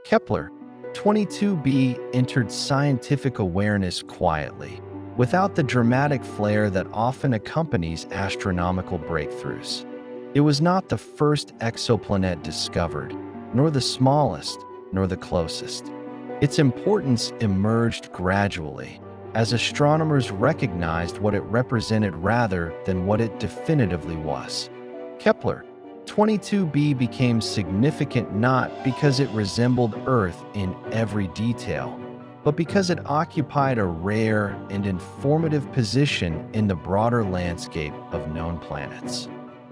Kepler-22b entered scientific awareness quietly, without the dramatic flair that often accompanies astronomical breakthroughs. It was not the first exoplanet discovered, nor the smallest, nor the closest. Its importance emerged gradually, as astronomers recognized what it represented rather than what it definitively was. Kepler-22b became significant not because it resembled Earth in every detail, but because it occupied a rare and informative position in the broader landscape of known planets.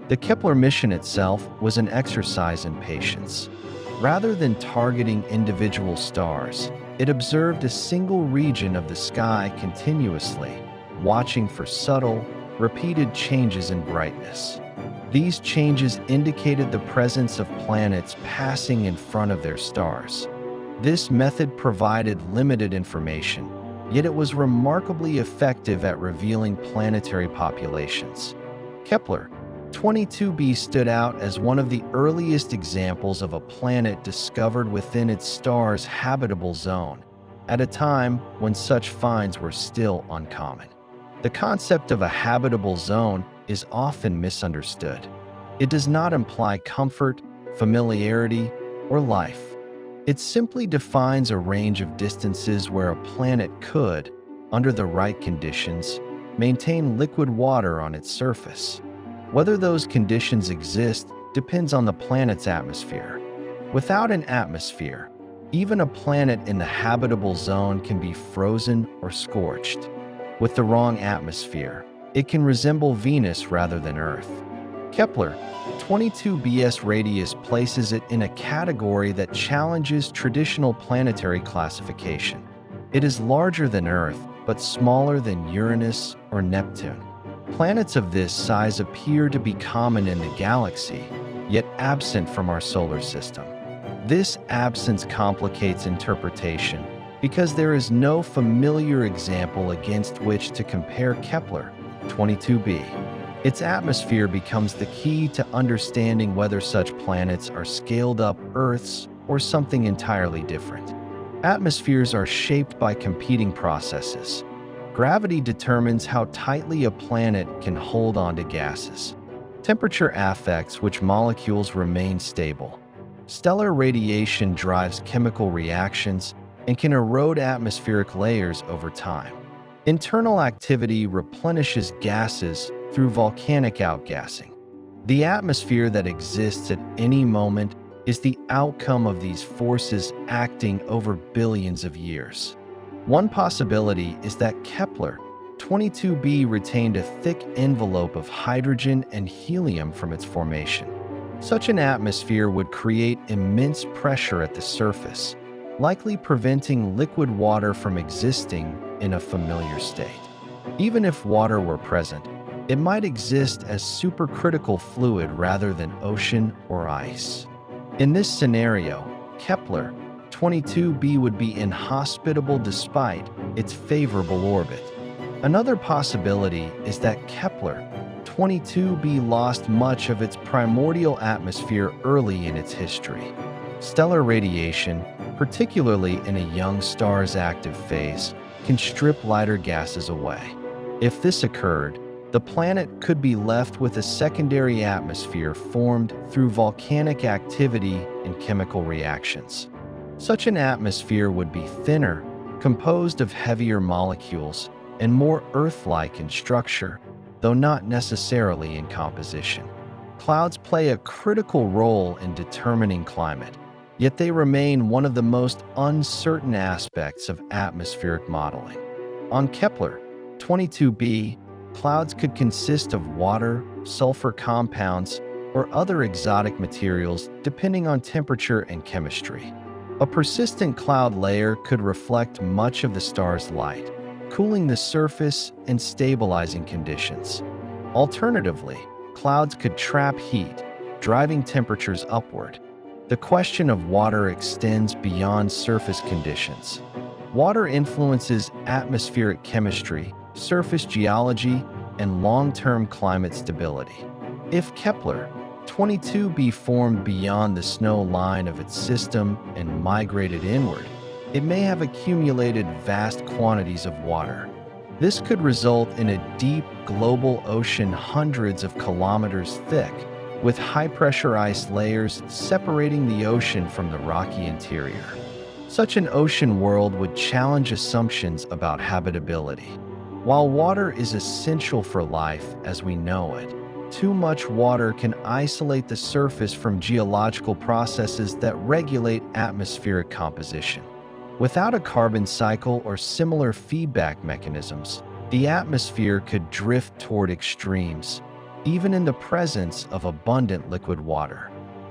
The Kepler mission itself was an exercise in patience. Rather than targeting individual stars, it observed a single region of the sky continuously, watching for subtle, repeated changes in brightness. These changes indicated the presence of planets passing in front of their stars. This method provided limited information, yet it was remarkably effective at revealing planetary populations. Kepler-22b stood out as one of the earliest examples of a planet discovered within its star's habitable zone, at a time when such finds were still uncommon. The concept of a habitable zone is often misunderstood. It does not imply comfort, familiarity, or life. It simply defines a range of distances where a planet could, under the right conditions, maintain liquid water on its surface. Whether those conditions exist depends on the planet's atmosphere. Without an atmosphere, even a planet in the habitable zone can be frozen or scorched. With the wrong atmosphere, it can resemble Venus rather than Earth. Kepler-22b's radius places it in a category that challenges traditional planetary classification. It is larger than Earth, but smaller than Uranus or Neptune. Planets of this size appear to be common in the galaxy, yet absent from our solar system. This absence complicates interpretation because there is no familiar example against which to compare Kepler-22b. Its atmosphere becomes the key to understanding whether such planets are scaled-up Earths or something entirely different. Atmospheres are shaped by competing processes. Gravity determines how tightly a planet can hold onto gases. Temperature affects which molecules remain stable. Stellar radiation drives chemical reactions and can erode atmospheric layers over time. Internal activity replenishes gases through volcanic outgassing. The atmosphere that exists at any moment is the outcome of these forces acting over billions of years. One possibility is that Kepler-22b retained a thick envelope of hydrogen and helium from its formation. Such an atmosphere would create immense pressure at the surface, likely preventing liquid water from existing in a familiar state. Even if water were present, it might exist as supercritical fluid rather than ocean or ice. In this scenario, Kepler-22b would be inhospitable despite its favorable orbit. Another possibility is that Kepler-22b lost much of its primordial atmosphere early in its history. Stellar radiation, particularly in a young star's active phase, can strip lighter gases away. If this occurred, the planet could be left with a secondary atmosphere formed through volcanic activity and chemical reactions. Such an atmosphere would be thinner, composed of heavier molecules, and more Earth-like in structure, though not necessarily in composition. Clouds play a critical role in determining climate, yet they remain one of the most uncertain aspects of atmospheric modeling. On Kepler-22b, clouds could consist of water, sulfur compounds, or other exotic materials depending on temperature and chemistry. A persistent cloud layer could reflect much of the star's light, cooling the surface and stabilizing conditions. Alternatively, clouds could trap heat, driving temperatures upward. The question of water extends beyond surface conditions. Water influences atmospheric chemistry, surface geology, and long-term climate stability. If Kepler 22b formed beyond the snow line of its system and migrated inward, it may have accumulated vast quantities of water. This could result in a deep global ocean hundreds of kilometers thick, with high-pressure ice layers separating the ocean from the rocky interior. Such an ocean world would challenge assumptions about habitability. While water is essential for life as we know it, too much water can isolate the surface from geological processes that regulate atmospheric composition. Without a carbon cycle or similar feedback mechanisms, the atmosphere could drift toward extremes, even in the presence of abundant liquid water.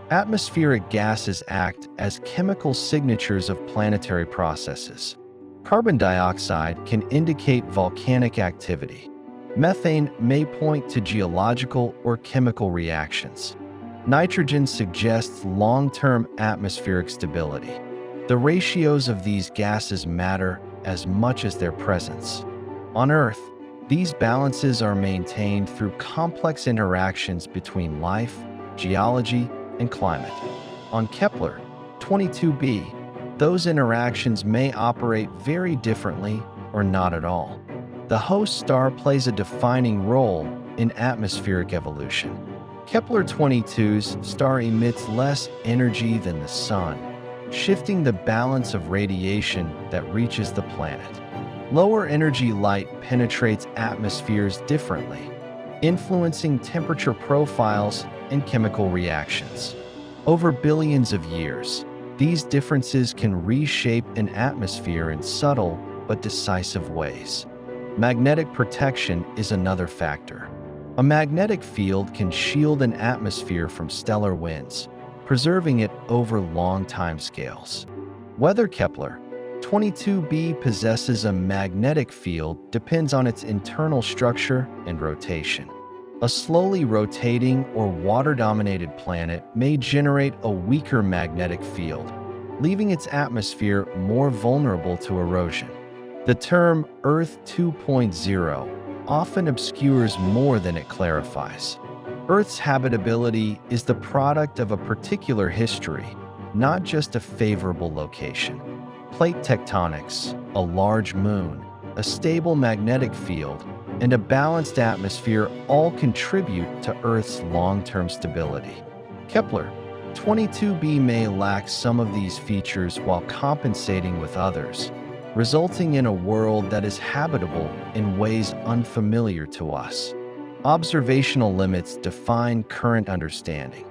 Atmospheric gases act as chemical signatures of planetary processes. Carbon dioxide can indicate volcanic activity. Methane may point to geological or chemical reactions. Nitrogen suggests long-term atmospheric stability. The ratios of these gases matter as much as their presence. On Earth, these balances are maintained through complex interactions between life, geology, and climate. On Kepler-22b, those interactions may operate very differently or not at all. The host star plays a defining role in atmospheric evolution. Kepler-22's star emits less energy than the Sun, shifting the balance of radiation that reaches the planet. Lower energy light penetrates atmospheres differently, influencing temperature profiles and chemical reactions. Over billions of years, these differences can reshape an atmosphere in subtle but decisive ways. Magnetic protection is another factor. A magnetic field can shield an atmosphere from stellar winds, preserving it over long timescales. Whether Kepler-22b possesses a magnetic field depends on its internal structure and rotation. A slowly rotating or water-dominated planet may generate a weaker magnetic field, leaving its atmosphere more vulnerable to erosion. The term Earth 2.0 often obscures more than it clarifies. Earth's habitability is the product of a particular history, not just a favorable location. Plate tectonics, a large moon, a stable magnetic field, and a balanced atmosphere all contribute to Earth's long-term stability. Kepler-22b may lack some of these features while compensating with others, resulting in a world that is habitable in ways unfamiliar to us. Observational limits define current understanding.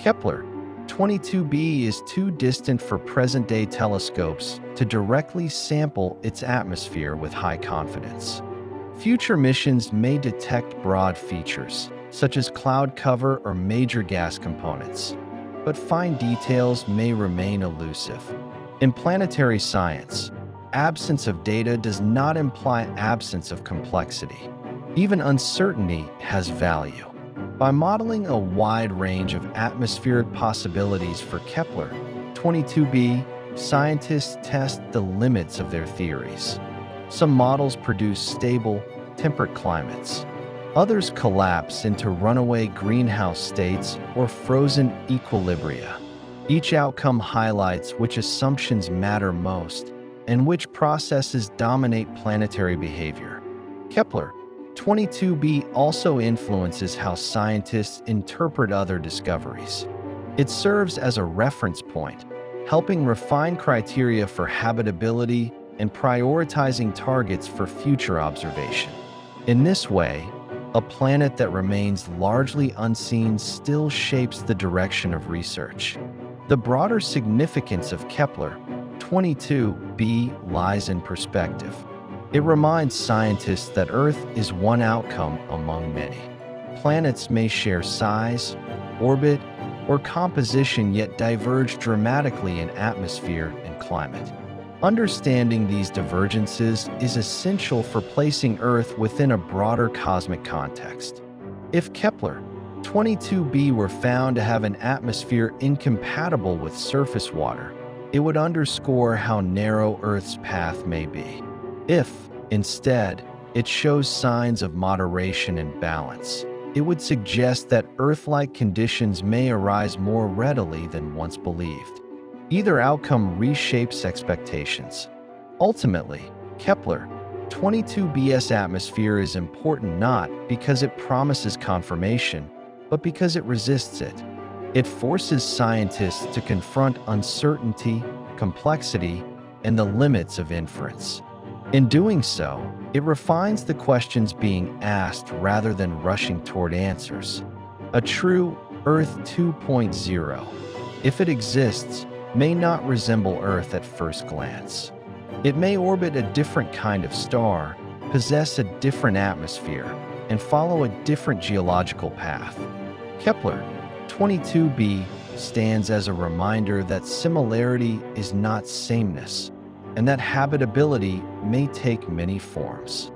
Kepler-22b is too distant for present-day telescopes to directly sample its atmosphere with high confidence. Future missions may detect broad features, such as cloud cover or major gas components, but fine details may remain elusive. In planetary science, absence of data does not imply absence of complexity. Even uncertainty has value. By modeling a wide range of atmospheric possibilities for Kepler-22b, scientists test the limits of their theories. Some models produce stable, temperate climates. Others collapse into runaway greenhouse states or frozen equilibria. Each outcome highlights which assumptions matter most and which processes dominate planetary behavior. Kepler-22b also influences how scientists interpret other discoveries. It serves as a reference point, helping refine criteria for habitability and prioritizing targets for future observation. In this way, a planet that remains largely unseen still shapes the direction of research. The broader significance of Kepler-22b lies in perspective. It reminds scientists that Earth is one outcome among many. Planets may share size, orbit, or composition yet diverge dramatically in atmosphere and climate. Understanding these divergences is essential for placing Earth within a broader cosmic context. If Kepler-22b were found to have an atmosphere incompatible with surface water, it would underscore how narrow Earth's path may be. If, instead, it shows signs of moderation and balance, it would suggest that Earth-like conditions may arise more readily than once believed. Either outcome reshapes expectations. Ultimately, Kepler-22b's atmosphere is important not because it promises confirmation, but because it resists it. It forces scientists to confront uncertainty, complexity, and the limits of inference. In doing so, it refines the questions being asked rather than rushing toward answers. A true Earth 2.0, if it exists, may not resemble Earth at first glance. It may orbit a different kind of star, possess a different atmosphere, and follow a different geological path. Kepler-22b stands as a reminder that similarity is not sameness, and that habitability may take many forms.